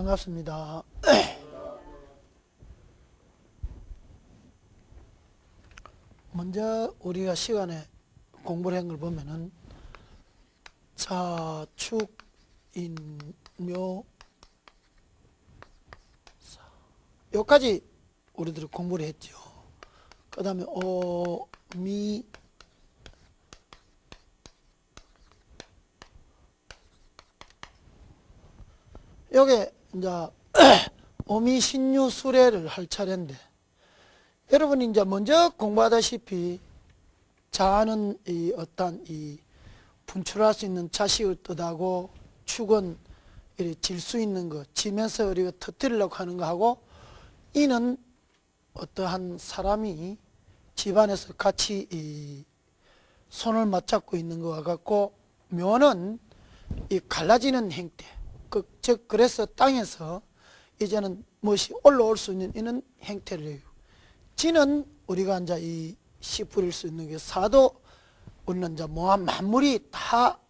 반갑습니다. 먼저 우리가 시간에 공부를 한 걸 보면은 자축, 인묘, 여기까지 우리들이 공부를 했죠. 그 다음에 오, 미, 요게 이제 오미신유 수례를 할 차례인데, 여러분이 이제 먼저 공부하다시피 자는 이 어떤 이 분출할 수 있는 자식을 뜻하고, 축은 질 수 있는 거, 지면서 우리가 터뜨리려고 하는 거하고, 이는 어떠한 사람이 집안에서 같이 이 손을 맞잡고 있는 것과 같고, 묘는 이 갈라지는 형태, 즉 그래서 땅에서 이제는 무엇이 올라올 수 있는 이는 형태를 해요. 지는 우리가 이제 이 씨 뿌릴 수 있는 게 사도, 우리는 이제 모한 만물이 다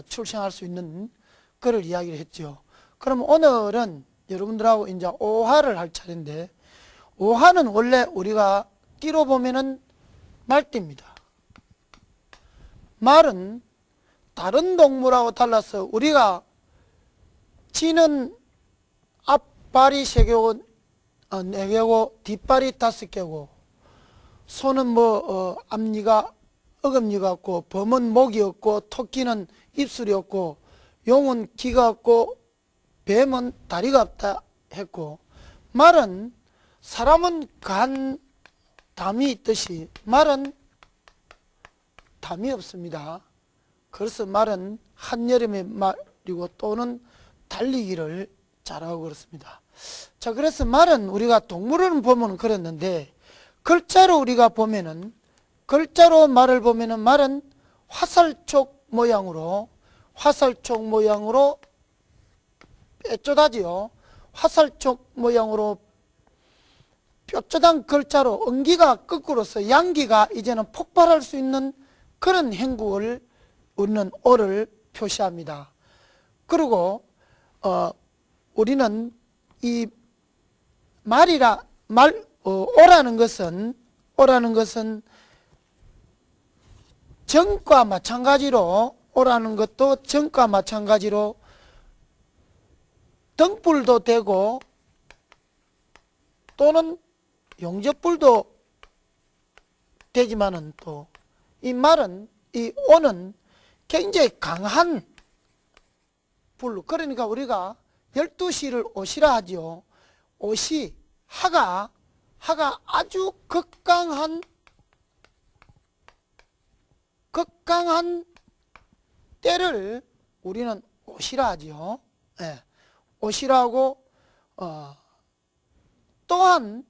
출생할 수 있는 그를 이야기를 했죠. 그럼 오늘은 여러분들하고 이제 오화를 할 차례인데, 오화는 원래 우리가 띠로 보면은 말띠입니다. 말은 다른 동물하고 달라서 우리가 지는 앞발이 3개고 4개고 뒷발이 5개고, 소는 앞니가 어금니가 없고, 범은 목이 없고, 토끼는 입술이 없고, 용은 귀가 없고, 뱀은 다리가 없다 했고, 말은 사람은 간, 담이 있듯이 말은 담이 없습니다. 그래서 말은 한여름에 말이고 또는 달리기를 잘하고 그렇습니다. 자, 그래서 말은 우리가 동물을 보면 그랬는데, 글자로 우리가 보면은, 글자로 말을 보면은 말은 화살촉 모양으로 뾰족하지요. 화살촉 모양으로 뾰족한 글자로 음기가 거꾸로서 양기가 이제는 폭발할 수 있는 그런 행국을 우리는 오를 표시합니다. 그리고 우리는 이 오라는 것은 정과 마찬가지로, 오라는 것도 정과 마찬가지로 등불도 되고 또는 용접불도 되지만은, 또 이 말은, 이 오는 굉장히 강한 불로, 그러니까 우리가 12시를 오시라 하죠. 옷이 하가 아주 극강한 때를 우리는 옷이라 하죠. 예, 옷이라고. 또한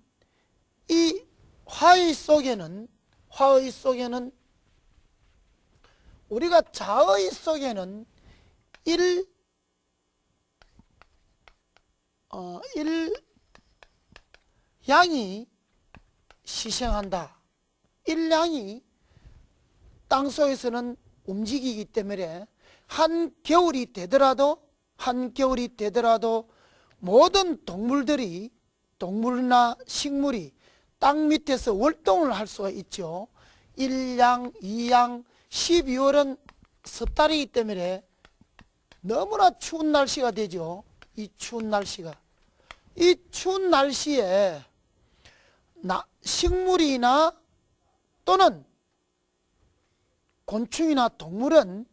이 화의 속에는 우리가 자의 속에는 일양이 시생한다. 일양이 땅속에서는 움직이기 때문에 한겨울이 되더라도 모든 동물이나 식물이 땅 밑에서 월동을 할 수가 있죠. 1양, 2양, 12월은 섭달이기 때문에 너무나 추운 날씨가 되죠. 이 추운 날씨에 식물이나 또는 곤충이나 동물은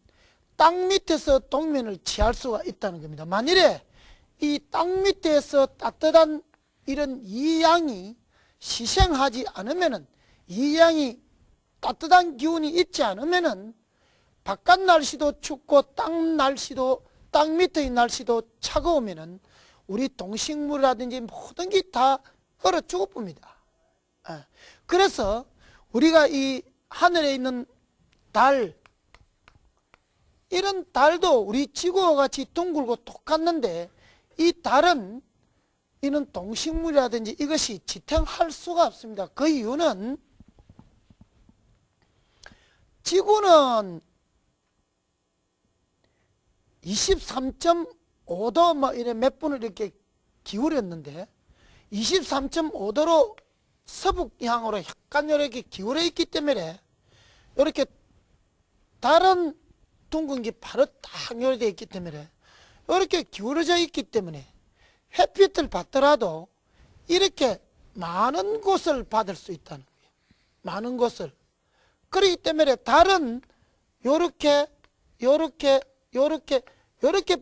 땅 밑에서 동면을 취할 수가 있다는 겁니다. 만일에 이 땅 밑에서 따뜻한 이런 이양이 시생하지 않으면은, 이양이 따뜻한 기운이 있지 않으면은 바깥 날씨도 춥고 땅 밑의 날씨도 차가우면은 우리 동식물이라든지 모든 게 다 얼어 죽어봅니다. 그래서 우리가 이 하늘에 있는 달, 이런 달도 우리 지구와 같이 둥글고 똑같는데, 이 달은 이는 동식물이라든지 이것이 지탱할 수가 없습니다. 그 이유는 지구는 23.5도 이래 몇 분을 이렇게 기울였는데 23.5도로 서북향으로 약간 이렇게 기울어 있기 때문에 이렇게 다른 둥근게 바로 딱 연결되어 있기 때문에 이렇게 기울어져 있기 때문에 햇빛을 받더라도 이렇게 많은 곳을 받을 수 있다는 거예요. 많은 곳을. 그렇기 때문에 다른 요렇게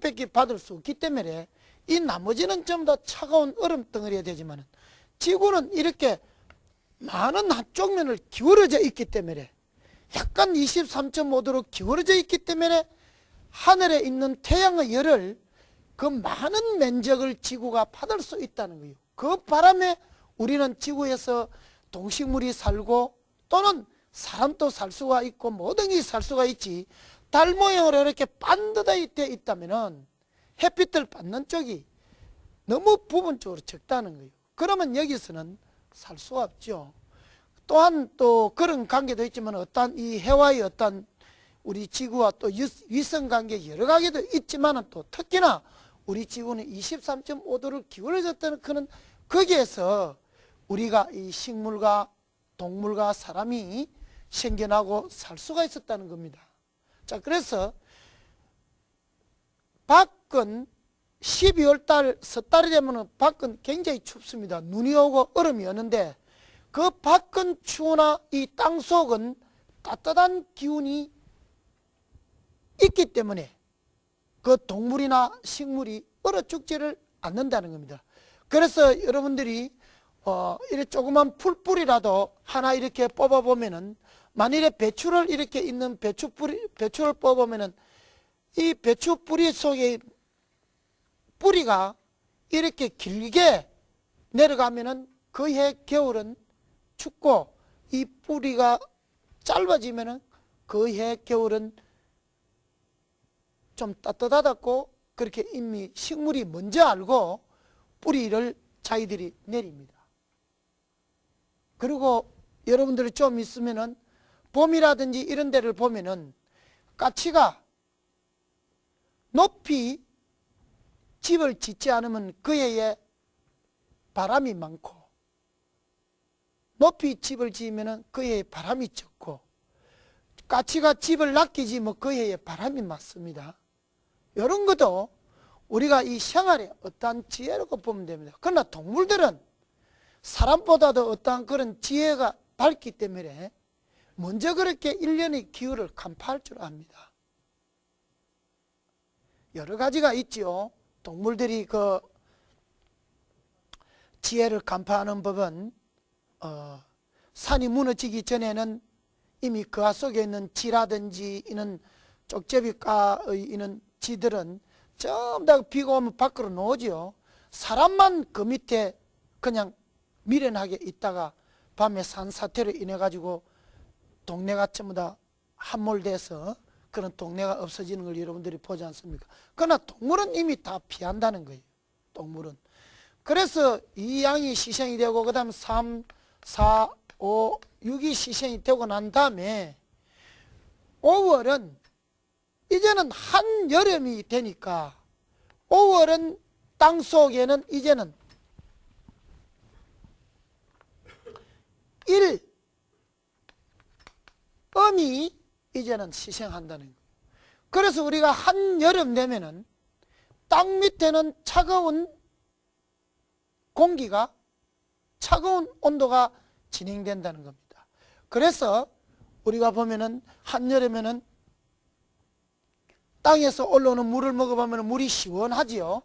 밖에 받을 수 없기 때문에 이 나머지는 전부 다 차가운 얼음 덩어리가 되지만 지구는 이렇게 많은 한쪽 면을 기울어져 있기 때문에 약간 23.5도로 기울어져 있기 때문에 하늘에 있는 태양의 열을 그 많은 면적을 지구가 받을 수 있다는 거예요. 그 바람에 우리는 지구에서 동식물이 살고 또는 사람도 살 수가 있고 모든 게 살 수가 있지. 달 모양으로 이렇게 반듯하게 되어 있다면 햇빛을 받는 쪽이 너무 부분적으로 적다는 거예요. 그러면 여기서는 살 수가 없죠. 또한 또 그런 관계도 있지만 어떤 이 해와의 어떤 우리 지구와 또 위성 관계 여러 가지도 있지만 또 특히나 우리 지구는 23.5도를 기울어졌다는 그는 거기에서 우리가 이 식물과 동물과 사람이 생겨나고 살 수가 있었다는 겁니다. 자, 그래서 밖은 12월 달, 섣달이 되면 밖은 굉장히 춥습니다. 눈이 오고 얼음이 오는데 그 밖은 추우나 이 땅속은 따뜻한 기운이 있기 때문에 그 동물이나 식물이 얼어 죽지를 않는다는 겁니다. 그래서 여러분들이 이렇게 조그만 풀뿌리라도 하나 이렇게 뽑아보면은 만일에 배추를 이렇게 있는 배추를 뽑아보면은 이 배추 뿌리 속에 뿌리가 이렇게 길게 내려가면은 그해 겨울은 춥고 이 뿌리가 짧아지면은 그해 겨울은 좀 따뜻하다고 그렇게 이미 식물이 먼저 알고 뿌리를 자기들이 내립니다. 그리고 여러분들이 좀 있으면은 봄이라든지 이런 데를 보면은 까치가 높이 집을 짓지 않으면 그 해에 바람이 많고 높이 집을 지으면 그 해에 바람이 적고 까치가 집을 낮게 지으면 그 해에 바람이 많습니다. 이런 것도 우리가 이 생활에 어떠한 지혜라고 보면 됩니다. 그러나 동물들은 사람보다도 어떠한 그런 지혜가 밝기 때문에 먼저 그렇게 일년의 기후를 간파할 줄 압니다. 여러 가지가 있죠. 동물들이 그 지혜를 간파하는 법은 산이 무너지기 전에는 이미 그 속에 있는 쥐라든지 이는 쪽제비과의 이는 쥐들은 전부 다 비가 오면 밖으로 나오죠. 사람만 그 밑에 그냥 미련하게 있다가 밤에 산사태로 인해 가지고 동네가 전부 다 함몰돼서 그런 동네가 없어지는 걸 여러분들이 보지 않습니까? 그러나 동물은 이미 다 피한다는 거예요. 동물은. 그래서 이 양이 희생이 되고 그 다음 3, 4, 5, 6이 희생이 되고 난 다음에 5월은 이제는 한여름이 되니까 5월은 땅속에는 이제는 1음이 이제는 희생한다는 거예요. 그래서 우리가 한여름 되면은 땅 밑에는 차가운 공기가 차가운 온도가 진행된다는 겁니다. 그래서 우리가 보면은 한여름에는 땅에서 올라오는 물을 먹어보면 물이 시원하지요.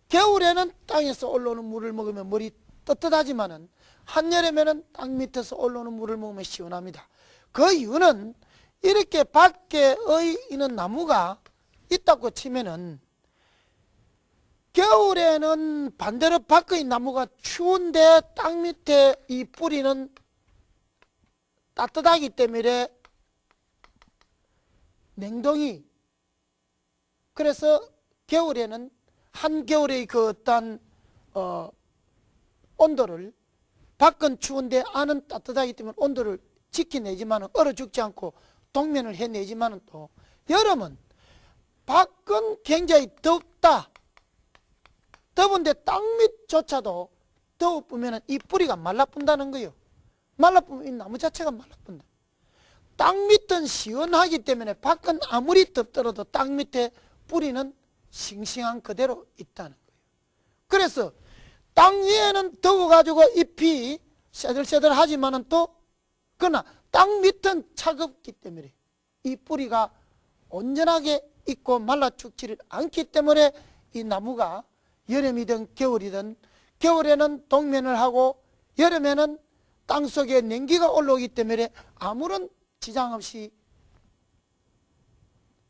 겨울에는 땅에서 올라오는 물을 먹으면 물이 뜨뜻하지만은 한여름에는 땅 밑에서 올라오는 물을 먹으면 시원합니다. 그 이유는 이렇게 밖에의 있는 나무가 있다고 치면은 겨울에는 반대로 밖의 나무가 추운데 땅 밑에 이 뿌리는 따뜻하기 때문에 냉동이 그래서 겨울에는 한겨울의 그 어떤 온도를 밖은 추운데 안은 따뜻하기 때문에 온도를 지켜내지만 얼어 죽지 않고 동면을 해내지만 또 여름은 밖은 굉장히 덥다 더운데 땅밑조차도 더워보면 이 뿌리가 말라붙는다는 거예요. 말라붙으면 이 나무 자체가 말라붙는다. 땅밑은 시원하기 때문에 밖은 아무리 덥더라도 땅밑에 뿌리는 싱싱한 그대로 있다는 거예요. 그래서 땅 위에는 더워가지고 잎이 새들새들하지만은 또 그러나 땅 밑은 차갑기 때문에 이 뿌리가 온전하게 있고 말라 죽지를 않기 때문에 이 나무가 여름이든 겨울이든 겨울에는 동면을 하고 여름에는 땅속에 냉기가 올라오기 때문에 아무런 지장 없이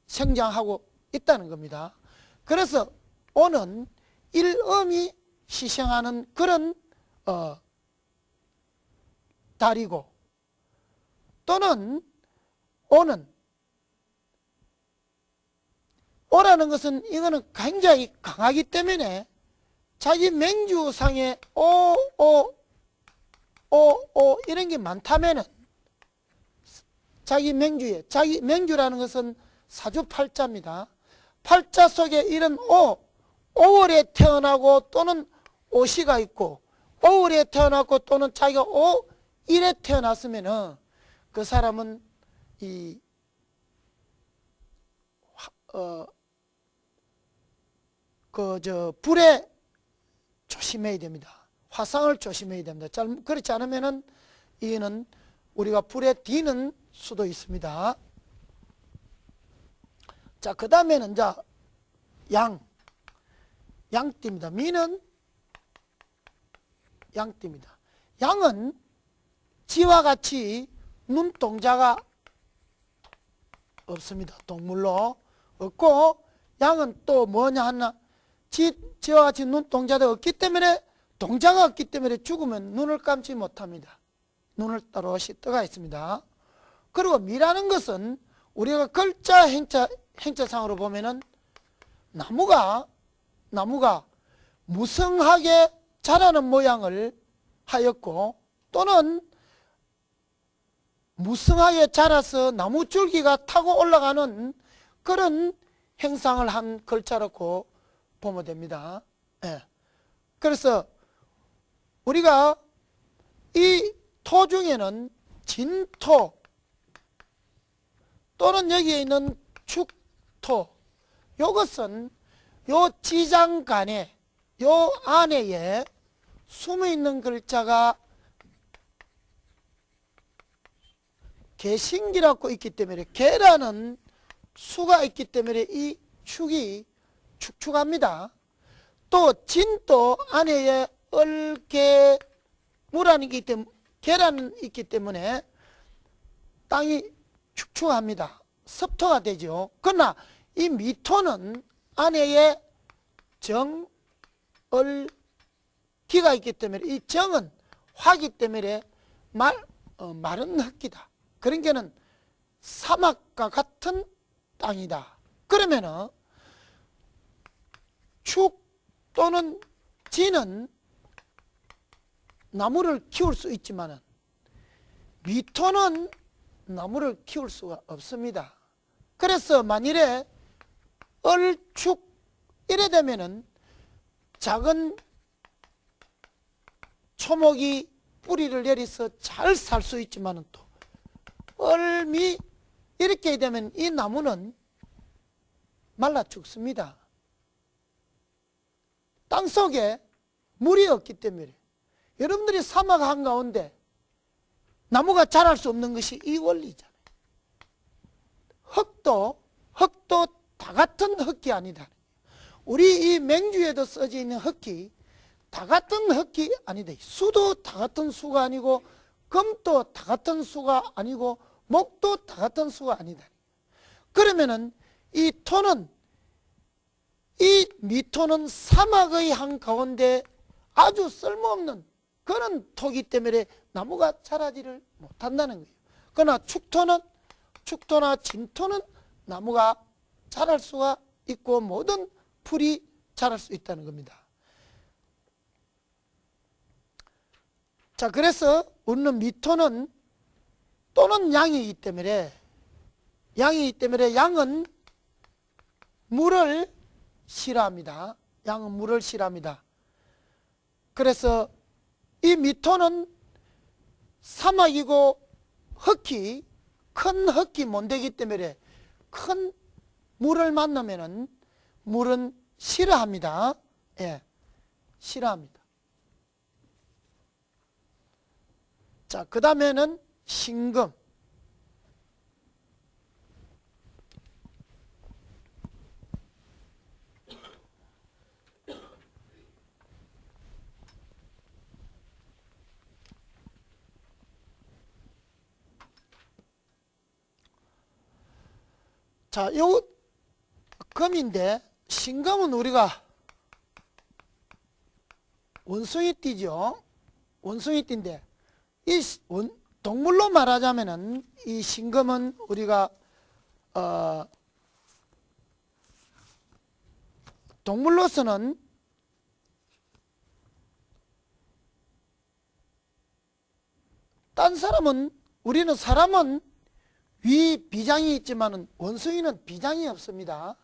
성장하고 있다는 겁니다. 그래서 오는 일엄이 희생하는 그런 달이고 또는 오라는 것은 이거는 굉장히 강하기 때문에 자기 맹주상에 이런 게 많다면은 자기 맹주라는 것은 사주팔자입니다. 팔자 속에 이런 5월에 태어나고 또는 오시가 있고 5월에 태어났고 또는 자기가 5일에 태어났으면은 그 사람은 불에 조심해야 됩니다. 화상을 조심해야 됩니다. 그렇지 않으면은 이는 우리가 불에 뒤는 수도 있습니다. 자, 그 다음에는 양띠입니다. 미는 양띠입니다. 양은 지와 같이 눈동자가 없습니다. 동물로 없고 양은 또 뭐냐 하나 지와 같이 눈동자도 없기 때문에 동자가 없기 때문에 죽으면 눈을 감지 못합니다. 눈을 따로시 떠가 있습니다. 그리고 미라는 것은 우리가 글자 행자상으로 보면은 나무가 무성하게 자라는 모양을 하였고 또는 무성하게 자라서 나무 줄기가 타고 올라가는 그런 행상을 한 글자라고 보면 됩니다. 예. 그래서 우리가 이 토 중에는 진토 또는 여기에 있는 축토, 이것은 요 지장간에 요 안에 숨어 있는 글자가 개신기라고 있기 때문에 개라는 수가 있기 때문에 이 축이 축축합니다. 또 진도 안에 얼개무라는 게 있기 때문에 계란은 있기 때문에 땅이 축축합니다. 습토가 되죠. 그러나 이 미토는 안에 정, 얼, 기가 있기 때문에 이 정은 화기 때문에 마른 흙이다. 그런 게는 사막과 같은 땅이다. 그러면은 축 또는 진은 나무를 키울 수 있지만은 미토는 나무를 키울 수가 없습니다. 그래서 만일에 얼축 이래 되면은 작은 초목이 뿌리를 내려서 잘 살 수 있지만은 또 얼미 이렇게 되면 이 나무는 말라 죽습니다. 땅속에 물이 없기 때문에 여러분들이 사막 한가운데 나무가 자랄 수 없는 것이 이 원리잖아요. 흙도 다 같은 흙이 아니다. 우리 이 맹주에도 써져 있는 흙이 다 같은 흙이 아니다. 수도 다 같은 수가 아니고 금도 다 같은 수가 아니고 목도 다 같은 수가 아니다. 그러면은 이 미토는 사막의 한가운데 아주 쓸모없는 그런 토기 때문에 나무가 자라지를 못한다는 거예요. 그러나 축토나 진토는 나무가 자랄 수가 있고 모든 풀이 자랄 수 있다는 겁니다. 자, 그래서 우리는 미토는 또는 양이기 때문에 양은 물을 싫어합니다. 양은 물을 싫어합니다. 그래서 이 미토는 사막이고 흙이 큰 흙이 못 되기 때문에 큰 물을 만나면은 물은 싫어합니다. 예, 싫어합니다. 자, 그 다음에는 신금. 자, 요 금인데 신금은 우리가 원숭이띠죠. 원숭이띠인데 이 동물로 말하자면은 이 신금은 우리가 동물로서는 딴 사람은 우리는 사람은 위 비장이 있지만은 원숭이는 비장이 없습니다.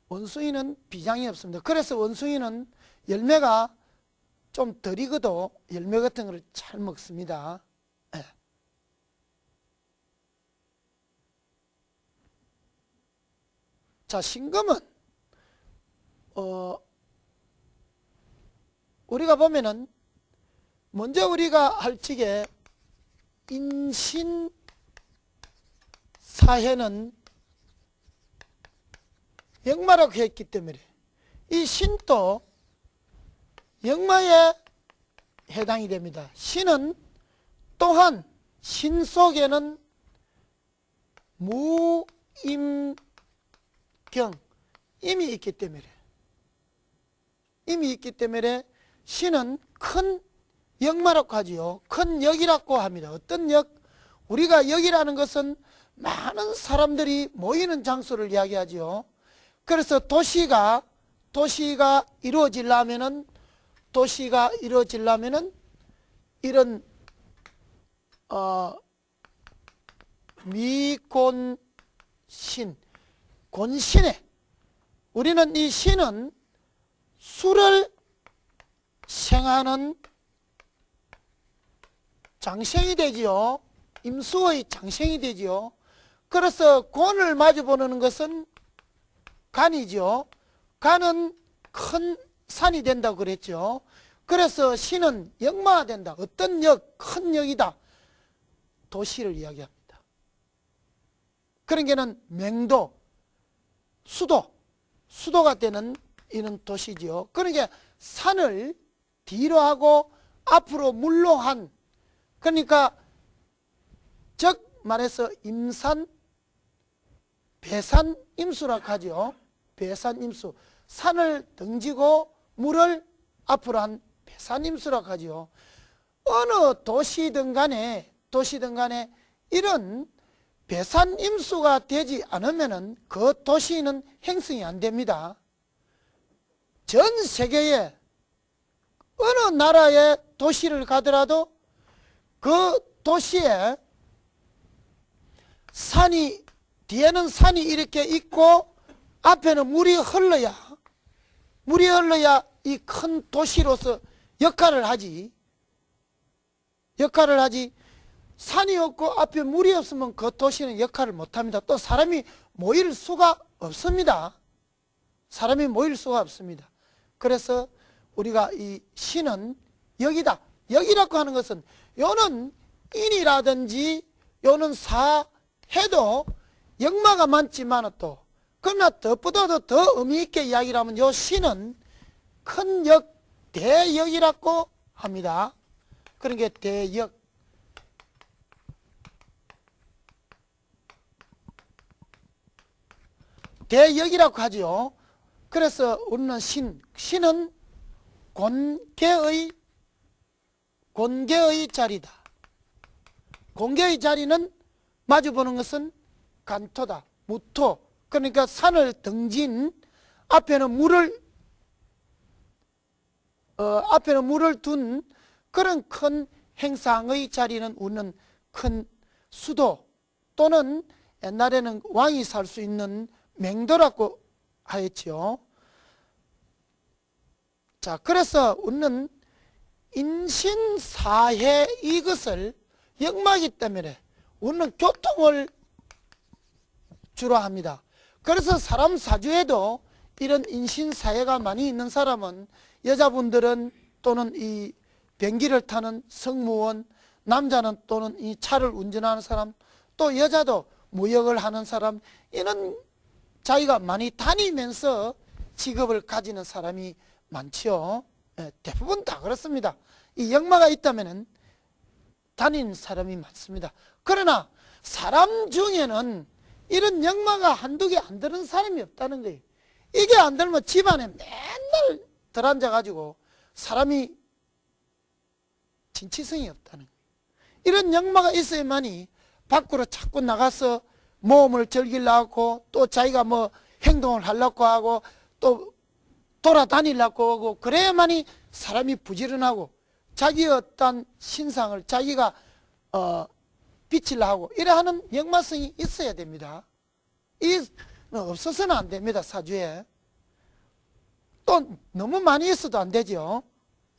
원숭이는 비장이 없습니다. 그래서 원숭이는 열매가 좀 덜 익어도 열매 같은 걸 잘 먹습니다. 네. 자, 신금은 우리가 보면은 먼저 우리가 할 적에 인신사해는 역마라고 했기 때문에 이 신도 역마에 해당이 됩니다. 신은 또한 신 속에는 무임경, 임이 있기 때문에 신은 큰 역마라고 하지요. 큰 역이라고 합니다. 어떤 역? 우리가 역이라는 것은 많은 사람들이 모이는 장소를 이야기하지요. 그래서 도시가 이루어지려면은 이런 미곤신, 곤신에 우리는 이 신은 수를 생하는 장생이 되지요. 임수의 장생이 되지요. 그래서 곤을 마주보는 것은 간이죠. 간은 큰 산이 된다고 그랬죠. 그래서 신은 역마가 된다. 어떤 역? 큰 역이다. 도시를 이야기합니다. 그런 게는 맹도, 수도가 되는 이런 도시지요. 그러니까 산을 뒤로 하고 앞으로 물로 한, 그러니까 즉 말해서 임산, 배산임수라고 하죠. 배산임수. 산을 등지고 물을 앞으로 한 배산임수라고 하죠. 어느 도시든 간에 이런 배산임수가 되지 않으면은 그 도시는 행성이 안 됩니다. 전 세계에 어느 나라의 도시를 가더라도 그 도시에 뒤에는 산이 이렇게 있고 앞에는 물이 흘러야 이 큰 도시로서 역할을 하지. 산이 없고 앞에 물이 없으면 그 도시는 역할을 못합니다. 또 사람이 모일 수가 없습니다. 그래서 우리가 이 신은 역이다. 역이라고 하는 것은 요는 인이라든지 요는 사해도 역마가 많지만 또 그러나 더 의미 있게 이야기를 하면 요 신은 큰 역, 대역이라고 합니다. 그런 게 대역. 대역이라고 하죠. 그래서 우리는 신은 곤개의 자리다. 곤개의 자리는 마주보는 것은 간토다. 무토. 그러니까 산을 등진 앞에는 물을 둔 그런 큰 행상의 자리는 우리는 큰 수도 또는 옛날에는 왕이 살 수 있는 맹도라고 하였지요. 자, 그래서 우리는 인신사해 이것을 역마이기 때문에 우리는 교통을 주로 합니다. 그래서 사람 사주에도 이런 인신사해가 많이 있는 사람은 여자분들은 또는 이 변기를 타는 승무원, 남자는 또는 이 차를 운전하는 사람, 또 여자도 무역을 하는 사람, 이런 자기가 많이 다니면서 직업을 가지는 사람이 많지요. 대부분 다 그렇습니다. 이 역마가 있다면 다니는 사람이 많습니다. 그러나 사람 중에는 이런 역마가 한두 개 안 드는 사람이 없다는 거예요. 이게 안 들면 집안에 맨날 들어앉아가지고 사람이 진치성이 없다는 거예요. 이런 역마가 있어야만이 밖으로 자꾸 나가서 모험을 즐기려고 또 자기가 뭐 행동을 하려고 하고 또 돌아다니려고 하고 그래야만이 사람이 부지런하고 자기의 어떤 신상을 자기가 비치려 하고 이러하는 역마성이 있어야 됩니다. 이 없어서는 안 됩니다. 사주에. 또 너무 많이 있어도 안 되죠.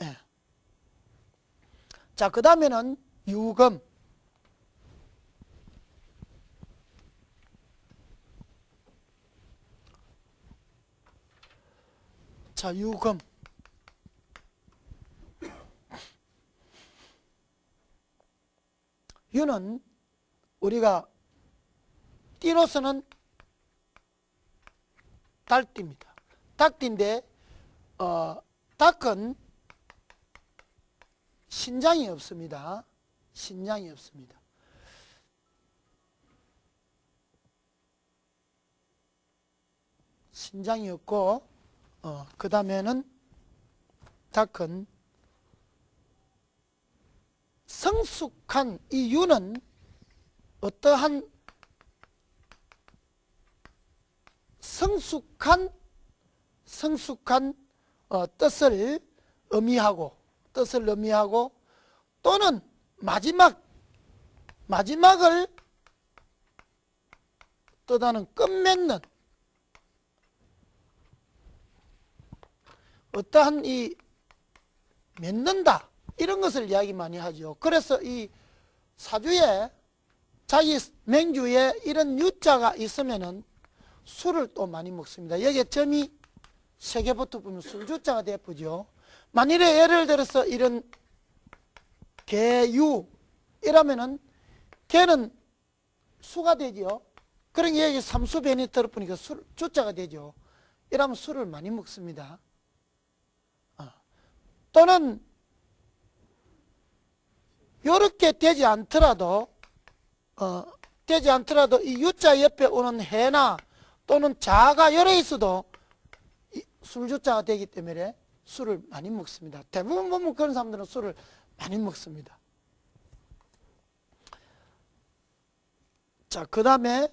예. 자, 그 다음에는 유금. 자, 유금. 유는 우리가 띠로서는 달띠입니다. 닭띠인데 닭은 신장이 없습니다. 신장이 없습니다. 신장이 없고 그 다음에는 닭은 성숙한 이 유는 어떠한 성숙한 뜻을 의미하고 또는 마지막을 뜻하는 끝맺는 어떠한 이 맺는다 이런 것을 이야기 많이 하죠. 그래서 이 사주에 자기 맹주에 이런 유자가 있으면은 술을 또 많이 먹습니다. 여기에 점이 3개 붙어보면 술주자가 되어보죠. 만일에 예를 들어서 이런 개유 이러면은 개는 수가 되죠. 그러니까 여기 삼수변이 들어보니까 주자가 되죠. 이러면 술을 많이 먹습니다. 또는 이렇게 되지 않더라도 이 유자 옆에 오는 해나 또는 자가 열어 있어도 술주자가 되기 때문에 술을 많이 먹습니다. 대부분 보면 그런 사람들은 술을 많이 먹습니다. 자, 그 다음에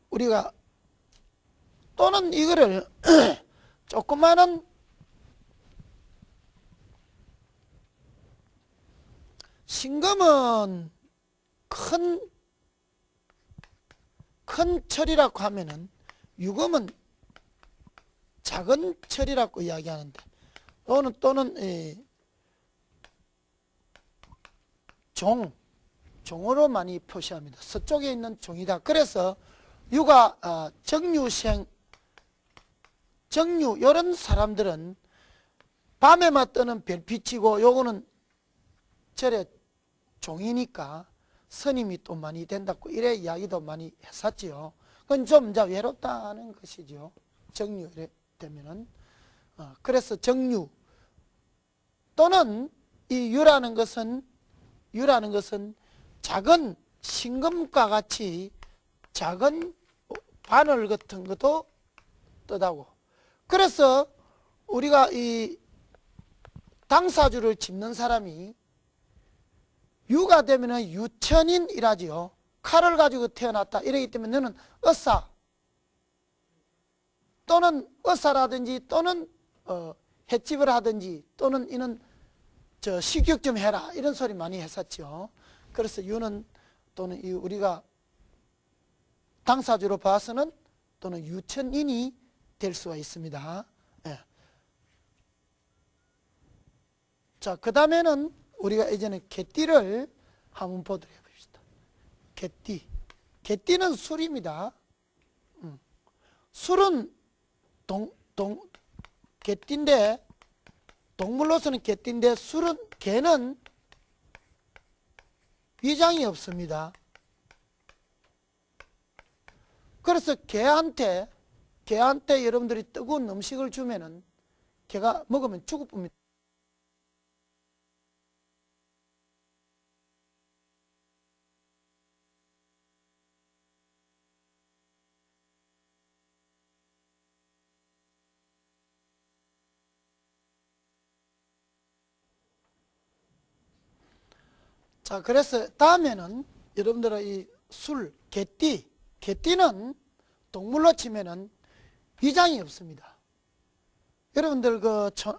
우리가 또는 이거를 조그마한 신금은 큰 철이라고 하면은 유금은 작은 철이라고 이야기하는데 또는 종으로 많이 표시합니다. 서쪽에 있는 종이다. 그래서 유가 정유 이런 사람들은 밤에만 뜨는 별빛이고 요거는 절에 종이니까 스님이 또 많이 된다고 이래 이야기도 많이 했었지요. 그건 좀 이제 외롭다는 것이죠. 정유 되면은 그래서 정유 또는 이 유라는 것은 작은 신금과 같이 작은 바늘 같은 것도 뜻하고 그래서 우리가 이 당사주를 짚는 사람이 유가 되면은 유천인이라지요. 칼을 가지고 태어났다. 이러기 때문에 너는 의사 또는 의사라든지 또는 횟집을 하든지 또는 이는 식욕 좀 해라 이런 소리 많이 했었죠. 그래서 유는 또는 우리가 당사주로 봐서는 또는 유천인이 될 수가 있습니다. 예. 자, 그 다음에는 우리가 이제는 개띠를 한번 보도록 해봅시다. 개띠. 개띠는 술입니다. 술은 개띠인데, 동물로서는 개띠인데, 개는 위장이 없습니다. 그래서 개한테 여러분들이 뜨거운 음식을 주면은 개가 먹으면 죽을 겁니다. 자, 그래서 다음에는 여러분들의 이 개띠는 동물로 치면은 위장이 없습니다. 여러분들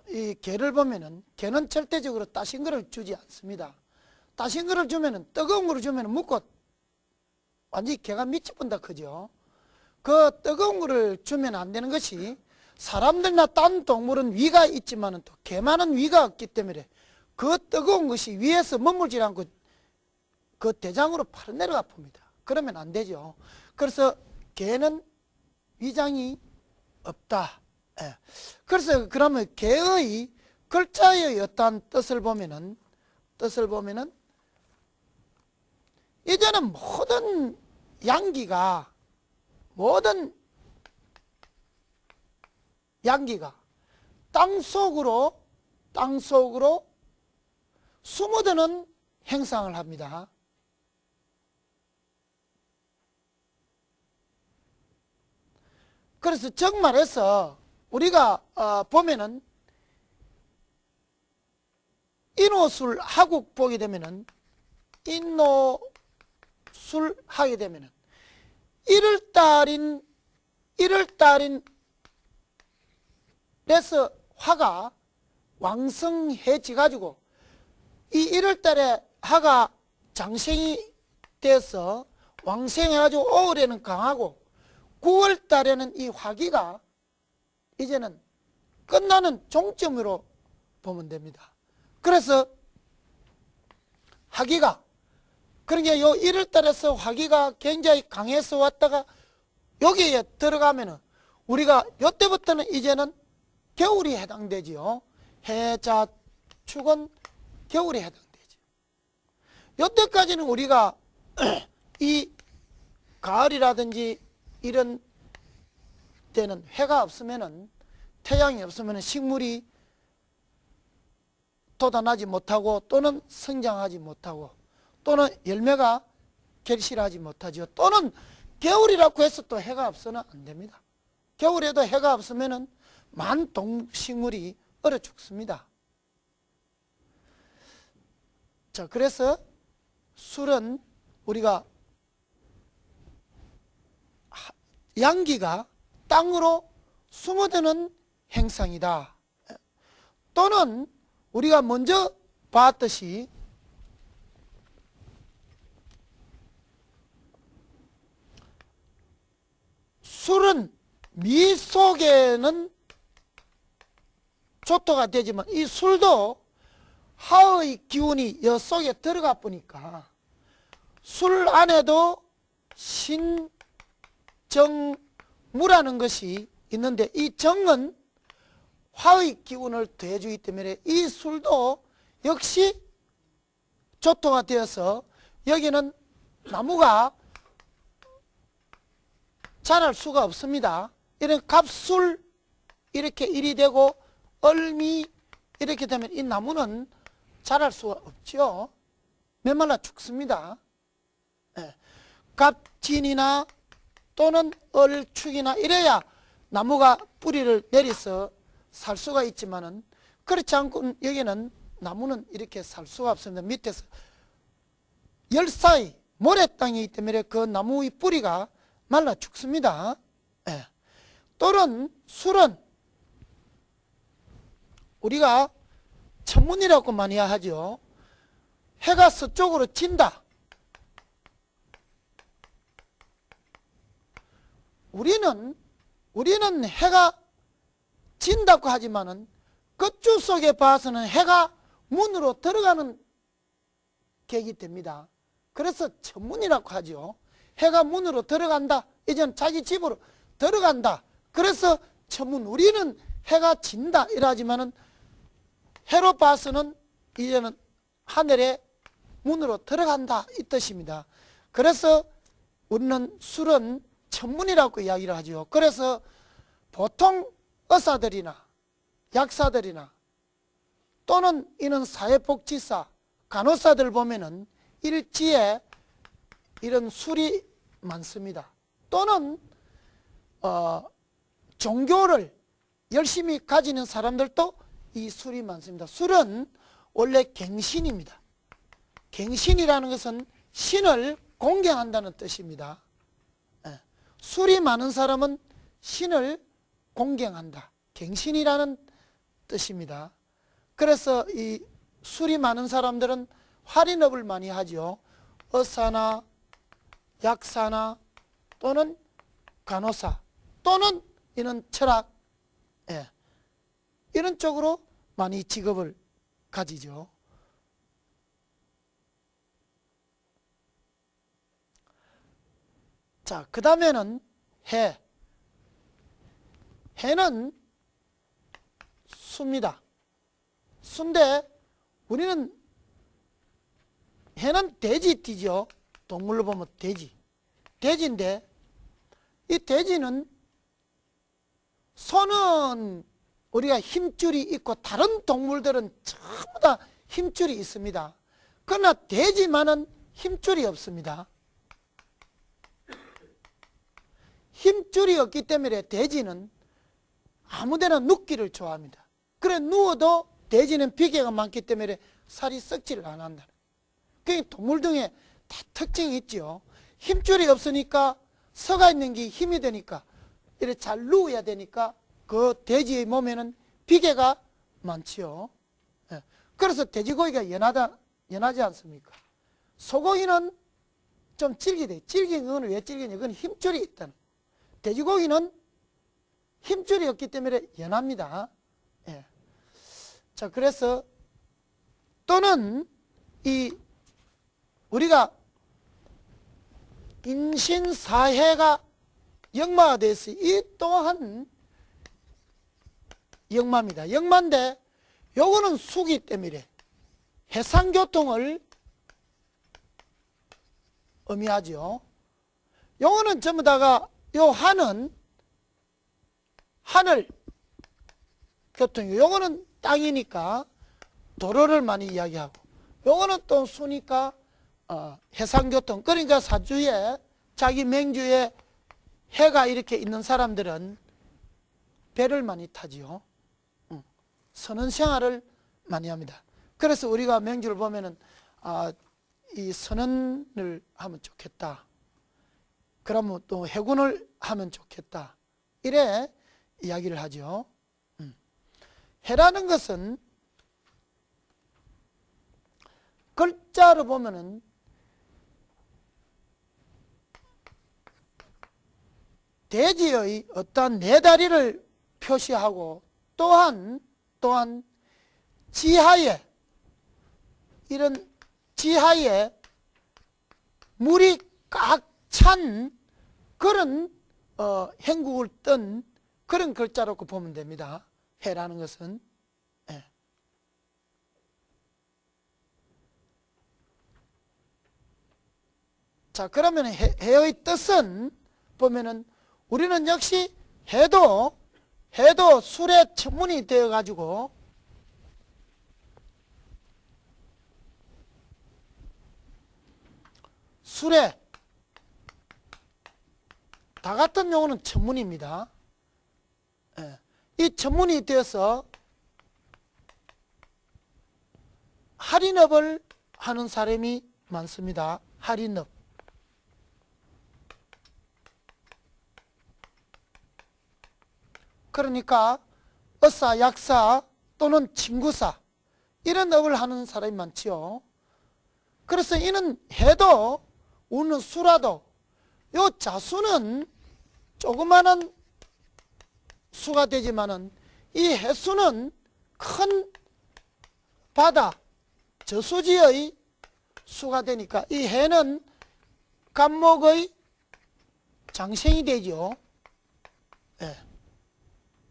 이 개를 보면은 개는 절대적으로 따신 거를 주지 않습니다. 따신 거를 주면은 뜨거운 거를 주면은 묵고 완전히 개가 미쳐본다 그죠? 그 뜨거운 거를 주면 안 되는 것이, 사람들이나 딴 동물은 위가 있지만은 또 개만은 위가 없기 때문에 그 뜨거운 것이 위에서 머물지 않고 그 대장으로 바로 내려가 봅니다. 그러면 안 되죠. 그래서 개는 위장이 없다. 예. 그래서 그러면 개의 글자의 어떠한 뜻을 보면은 이제는 모든 양기가 땅속으로 숨어드는 행상을 합니다. 그래서 정말해서 우리가 보면은 인호술 하국 보게 되면은 인호술 하게 되면은 1월달인 그래서 화가 왕성해지 가지고 이 1월달에 화가 장생이 돼서 왕생해 가지고 5월에는 강하고 9월달에는 이 화기가 이제는 끝나는 종점으로 보면 됩니다. 그래서 화기가, 그러니까 요 1월달에서 화기가 굉장히 강해서 왔다가 여기에 들어가면은 우리가 요때부터는 이제는 겨울이 해당되지요. 해자 축은 겨울에 해당되죠. 요때까지는 우리가 이 가을이라든지 이런 때는 해가 없으면은, 태양이 없으면은 식물이 돋아나지 못하고 또는 성장하지 못하고 또는 열매가 결실하지 못하죠. 또는 겨울이라고 해서 또 해가 없어는 안 됩니다. 겨울에도 해가 없으면은 많은 동식물이 얼어 죽습니다. 자, 그래서 술은 우리가 양기가 땅으로 숨어드는 행상이다. 또는 우리가 먼저 봤듯이 술은 미 속에는 조토가 되지만 이 술도 하의 기운이 여 속에 들어가 보니까 술 안에도 신정무라는 것이 있는데, 이 정은 화의 기운을 더해주기 때문에 이 술도 역시 조토가 되어서 여기는 나무가 자랄 수가 없습니다. 이런 갑술 이렇게 일이 되고 얼미 이렇게 되면 이 나무는 자랄 수가 없죠. 메말라 죽습니다. 예. 갑진이나 또는 얼축이나 이래야 나무가 뿌리를 내려서 살 수가 있지만은, 그렇지 않고 여기는 나무는 이렇게 살 수가 없습니다. 밑에서 열사이 모래땅이기 때문에 그 나무의 뿌리가 말라 죽습니다. 예. 또는 술은 우리가 천문이라고 많이 하죠. 해가 서쪽으로 진다. 우리는 해가 진다고 하지만은 끝주 속에 봐서는 해가 문으로 들어가는 계기 됩니다. 그래서 천문이라고 하죠. 해가 문으로 들어간다. 이제는 자기 집으로 들어간다. 그래서 천문. 우리는 해가 진다 이러지만은 해로 봐서는 이제는 하늘의 문으로 들어간다 이 뜻입니다. 그래서 우리는 술은 천문이라고 이야기를 하죠. 그래서 보통 의사들이나 약사들이나 또는 이런 사회복지사, 간호사들 보면은 일지에 이런 술이 많습니다. 또는 종교를 열심히 가지는 사람들도 이 술이 많습니다. 술은 원래 갱신입니다. 갱신이라는 것은 신을 공경한다는 뜻입니다. 술이 많은 사람은 신을 공경한다. 갱신이라는 뜻입니다. 그래서 이 술이 많은 사람들은 할인업을 많이 하죠. 의사나 약사나 또는 간호사 또는 이런 철학, 이런 쪽으로 많이 직업을 가지죠. 자, 그 다음에는 해는 수입니다. 수인데 우리는 해는 돼지띠죠. 동물로 보면 돼지인데 이 돼지는 손은 우리가 힘줄이 있고 다른 동물들은 전부 다 힘줄이 있습니다. 그러나 돼지만은 힘줄이 없습니다. 힘줄이 없기 때문에 돼지는 아무데나 눕기를 좋아합니다. 그래 누워도 돼지는 비계가 많기 때문에 살이 썩지를 안 한다. 그게 동물 등에 다 특징이 있죠. 힘줄이 없으니까 서가 있는 게 힘이 되니까 이렇게 잘 누워야 되니까 그 돼지의 몸에는 비계가 많지요. 그래서 돼지고기가 연하지 않습니까? 소고기는 좀 질기대. 질긴 건 왜 질기냐? 그건 힘줄이 있다는. 돼지고기는 힘줄이 없기 때문에 연합니다. 자, 그래서 또는 이 우리가 인신사해가 역마가 됐어요. 이 또한 역마입니다. 역마인데 요거는 수기 때문에 해상교통을 의미하죠. 요거는 전부 다가 요 한은 하늘 교통이고 요거는 땅이니까 도로를 많이 이야기하고 요거는 또 수니까 해상교통. 그러니까 사주에 자기 맹주에 해가 이렇게 있는 사람들은 배를 많이 타지요. 선원생활을 많이 합니다. 그래서 우리가 맹주를 보면은 이 선원을 하면 좋겠다. 그러면 또 해군을 하면 좋겠다. 이래 이야기를 하죠. 해라는 것은 글자로 보면은 돼지의 어떠한 네 다리를 표시하고 또한 지하에 이런 지하에 물이 꽉 찬 그런 행국을 뜬 그런 글자라고 보면 됩니다. 해라는 것은. 자, 그러면 해의 뜻은 보면은 우리는 역시 해도 술의 천문이 되어 가지고 술에 다 같은 용어는 천문입니다. 이 천문이 되어서 할인업을 하는 사람이 많습니다. 할인업. 그러니까 의사, 약사 또는 친구사 이런 업을 하는 사람이 많지요. 그래서 이는 해도 우는 수라도 요 자수는 조그마한 수가 되지만은 이 해수는 큰 바다 저수지의 수가 되니까 이 해는 간목의 장생이 되죠. 예.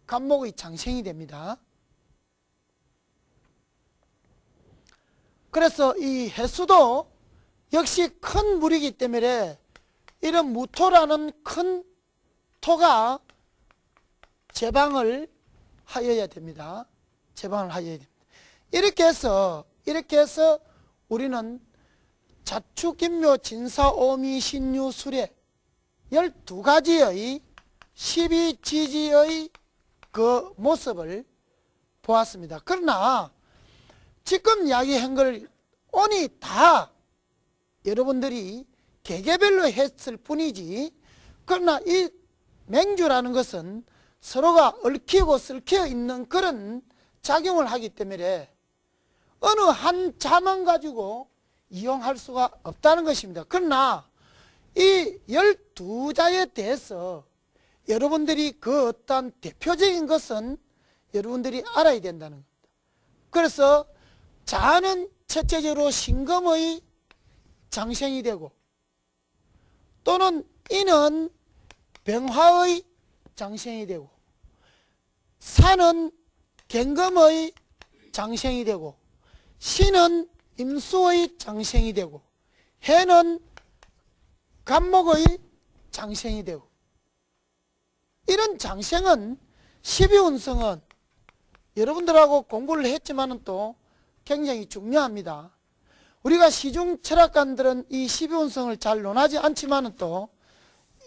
간목의 장생이 됩니다. 그래서 이 해수도 역시 큰 물이기 때문에 이런 무토라는 큰 토가 제방을 하여야 됩니다. 제방을 하여야 됩니다. 이렇게 해서 우리는 자축인묘 진사오미 신유 수레 12가지의 12지지의 그 모습을 보았습니다. 그러나 지금 이야기한 걸 오니 다 여러분들이 개개별로 했을 뿐이지, 그러나 이 맹주라는 것은 서로가 얽히고 설켜 있는 그런 작용을 하기 때문에 어느 한 자만 가지고 이용할 수가 없다는 것입니다. 그러나 이 12자에 대해서 여러분들이 그 어떤 대표적인 것은 여러분들이 알아야 된다는 겁니다. 그래서 자는 첫째적으로 신금의 장생이 되고, 또는 이는 병화의 장생이 되고, 산은 경금의 장생이 되고, 신은 임수의 장생이 되고, 해는 간목의 장생이 되고, 이런 장생은 12운성은 여러분들하고 공부를 했지만은 또 굉장히 중요합니다. 우리가 시중 철학관들은 이 12운성을 잘 논하지 않지만은 또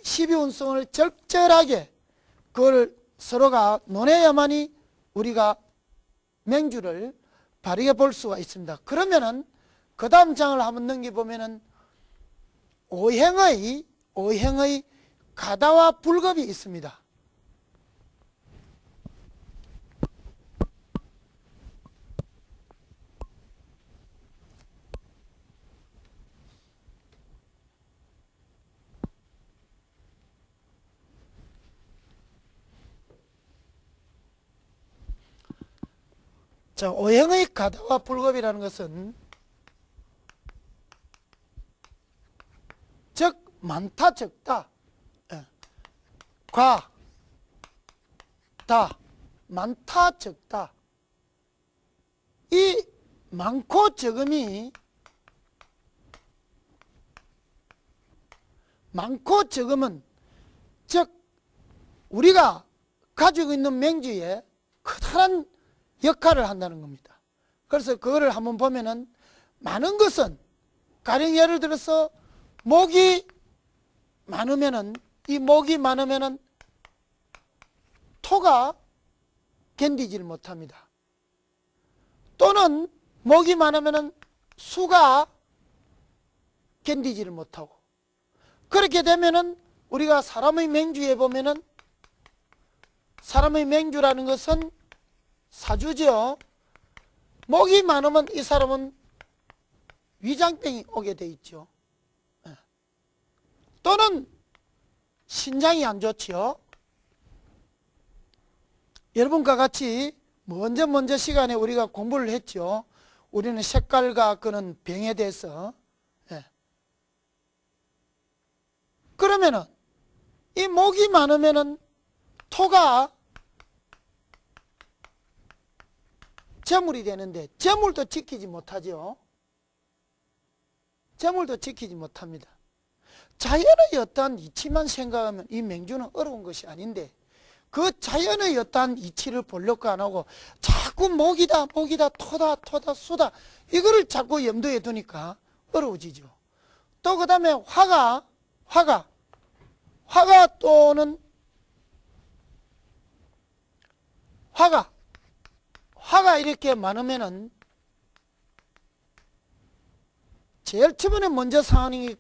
12운성을 적절하게 그걸 서로가 논해야만이 우리가 맹주를 바르게 볼 수가 있습니다. 그러면은 그 다음 장을 한번 넘겨보면은 오행의 가다와 불겁이 있습니다. 자, 오행의 가다와 불겁이라는 것은 즉 많다 적다, 과, 다, 많다 적다, 이 많고 적음이 많고 적음은 즉 우리가 가지고 있는 맹주에 커다란 역할을 한다는 겁니다. 그래서 그거를 한번 보면은 많은 것은 가령 예를 들어서 목이 많으면은 이 목이 많으면은 토가 견디지를 못합니다. 또는 목이 많으면은 수가 견디지를 못하고, 그렇게 되면은 우리가 사람의 맹주에 보면은 사람의 맹주라는 것은 사주죠. 목이 많으면 이 사람은 위장병이 오게 돼 있죠. 또는 신장이 안 좋죠. 여러분과 같이 먼저 시간에 우리가 공부를 했죠. 우리는 색깔과 그런 병에 대해서. 그러면은 이 목이 많으면은 토가 재물이 되는데 재물도 지키지 못하죠. 재물도 지키지 못합니다. 자연의 어떠한 이치만 생각하면 이 맹주는 어려운 것이 아닌데, 그 자연의 어떠한 이치를 보려고 안 하고 자꾸 목이다 토다 수다 이거를 자꾸 염두에 두니까 어려워지죠. 또 그 다음에 화가 또는 화가 이렇게 많으면은 제일 처음에 먼저 상하는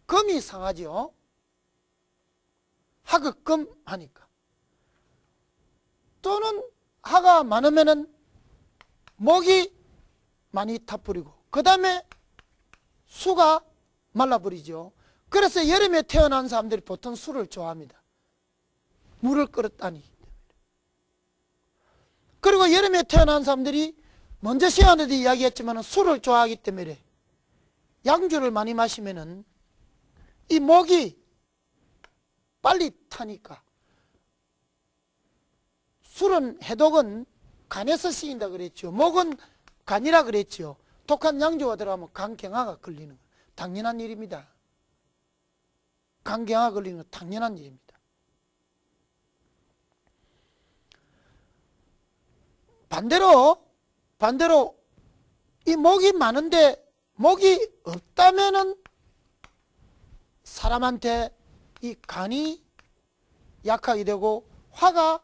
금이 상하죠. 화극금 하니까. 또는 화가 많으면은 목이 많이 타버리고, 그 다음에 수가 말라버리죠. 그래서 여름에 태어난 사람들이 보통 술을 좋아합니다. 물을 끌어다니기 때문에. 그리고 여름에 태어난 사람들이 먼저 시간에도 이야기했지만 술을 좋아하기 때문에 양주를 많이 마시면은 이 목이 빨리 타니까. 술은 해독은 간에서 씌인다 그랬죠. 목은 간이라 그랬죠. 독한 양주가 들어가면 간경화가 걸리는 거예요. 당연한 일입니다. 간경화 걸리는 건 당연한 일입니다. 반대로 이 목이 많은데 목이 없다면은 사람한테 이 간이 약하게 되고 화가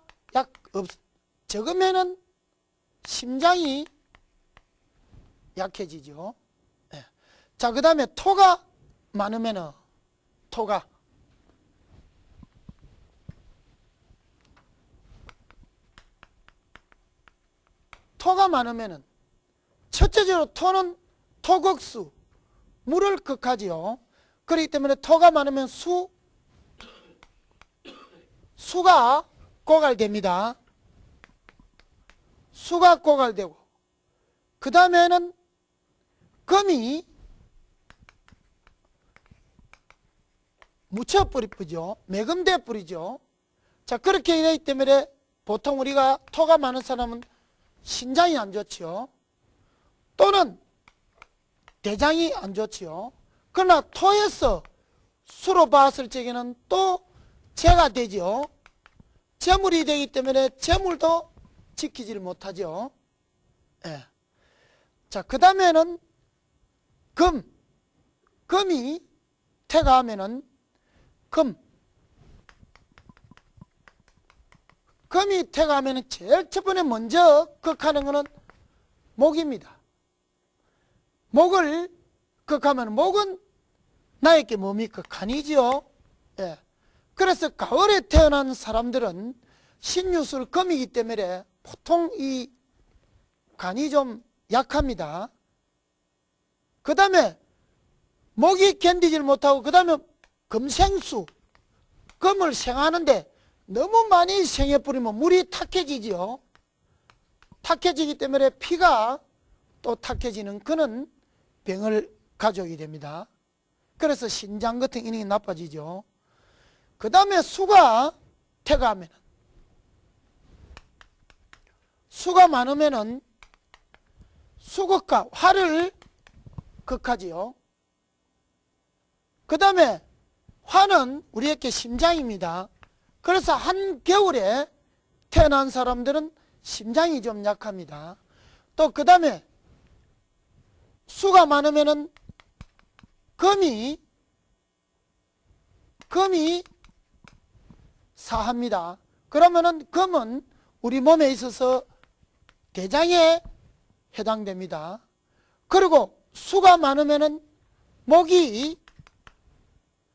적으면은 심장이 약해지죠. 네. 자, 그 다음에 토가 많으면은 토가 많으면은 첫째적으로 토는 토극수, 물을 극하지요. 그렇기 때문에 토가 많으면 수가 고갈됩니다. 수가 고갈되고, 그 다음에는 금이 묻혀버리죠. 매금돼 버리죠. 자, 그렇게 되기 때문에 보통 우리가 토가 많은 사람은 신장이 안 좋지요. 또는 대장이 안 좋지요. 그러나 토에서 수로 봤을 적에는 또 재가 되죠. 재물이 되기 때문에 재물도 지키지를 못하죠. 예. 자, 그 다음에는 금이 태가하면은 금이 태가하면은 제일 첫 번에 먼저 극하는 것은 목입니다. 목을 극하면 목은 나에게 뭡니까? 간이지요. 예. 그래서 가을에 태어난 사람들은 신유술 금이기 때문에 보통 이 간이 좀 약합니다. 그 다음에 목이 견디질 못하고, 그 다음에 금생수, 금을 생하는데 너무 많이 생해버리면 물이 탁해지지요. 탁해지기 때문에 피가 또 탁해지는 그런 병을 가져오게 됩니다. 그래서 신장 같은 기능이 나빠지죠. 그 다음에 수가 태가하면, 수가 많으면은 수극화, 화를 극하지요. 그 다음에 화는 우리에게 심장입니다. 그래서 한겨울에 태어난 사람들은 심장이 좀 약합니다. 또 그 다음에 수가 많으면은 금이 사합니다. 그러면은 금은 우리 몸에 있어서 대장에 해당됩니다. 그리고 수가 많으면은 목이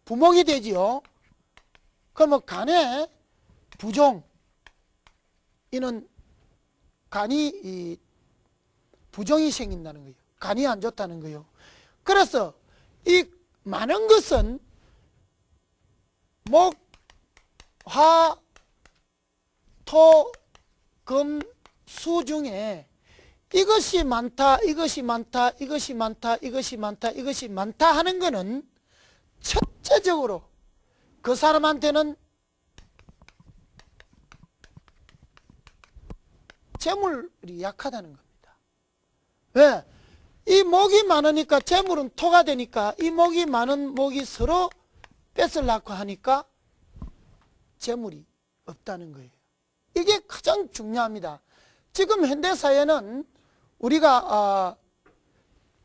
부목이 되지요. 그러면 간에 부종, 이는 간이 부종이 생긴다는 거예요. 간이 안 좋다는 거예요. 그래서 이 많은 것은 목, 화, 토, 금, 수 중에 이것이 많다, 이것이 많다, 이것이 많다, 이것이 많다, 이것이 많다 하는 것은 첫째적으로 그 사람한테는 재물이 약하다는 겁니다. 왜? 이 목이 많으니까 재물은 토가 되니까 이 목이 많은 목이 서로 뺏으려고 하니까 재물이 없다는 거예요. 이게 가장 중요합니다. 지금 현대사회는 우리가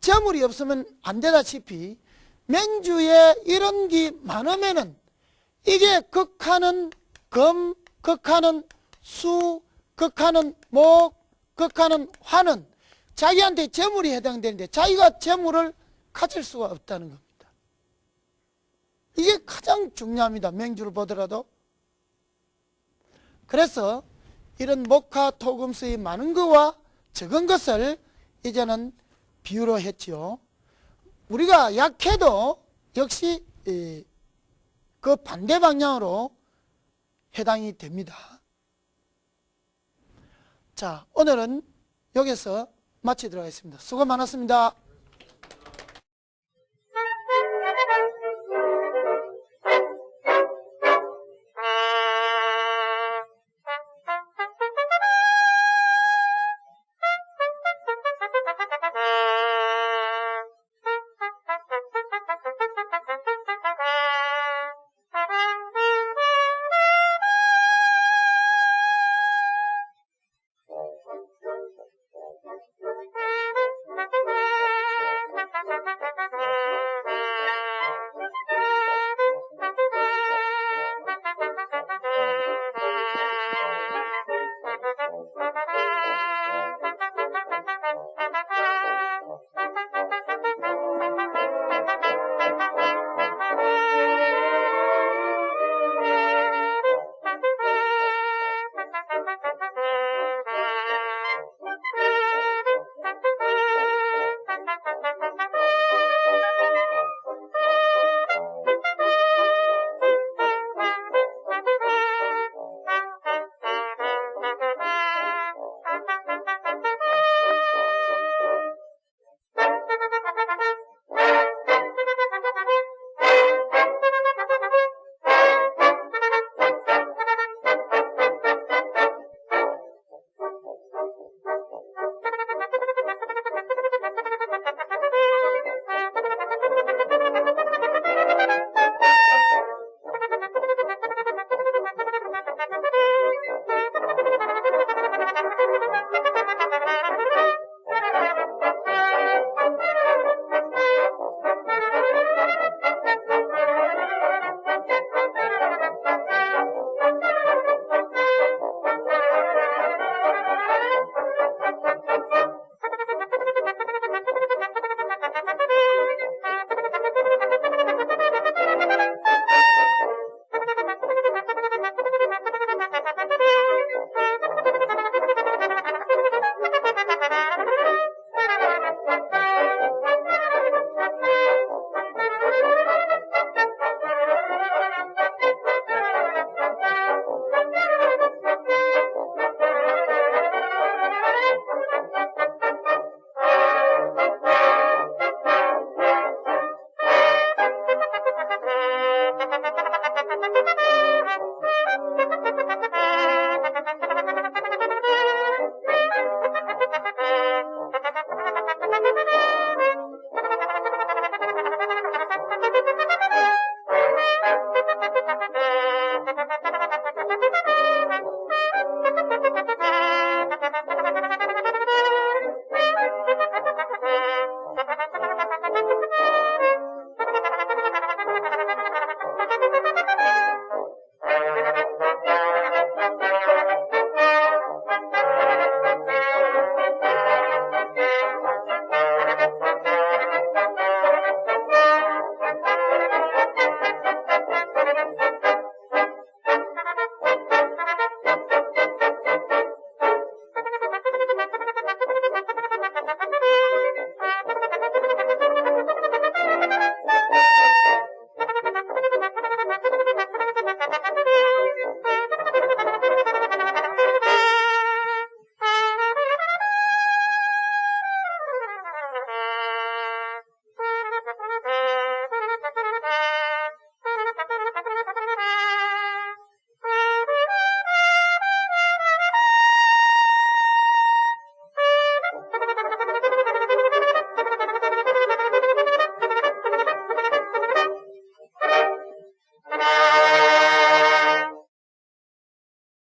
재물이 없으면 안 되다시피 맹주에 이런 게 많으면은 이게 극하는 금, 극하는 수, 극하는 목, 극하는 화는 자기한테 재물이 해당되는데 자기가 재물을 가질 수가 없다는 겁니다. 이게 가장 중요합니다. 맹주를 보더라도. 그래서 이런 목화 토금수의 많은 것과 적은 것을 이제는 비유로 했지요. 우리가 약해도 역시 그 반대 방향으로 해당이 됩니다. 자, 오늘은 여기서 마치도록 하겠습니다. 수고 많았습니다.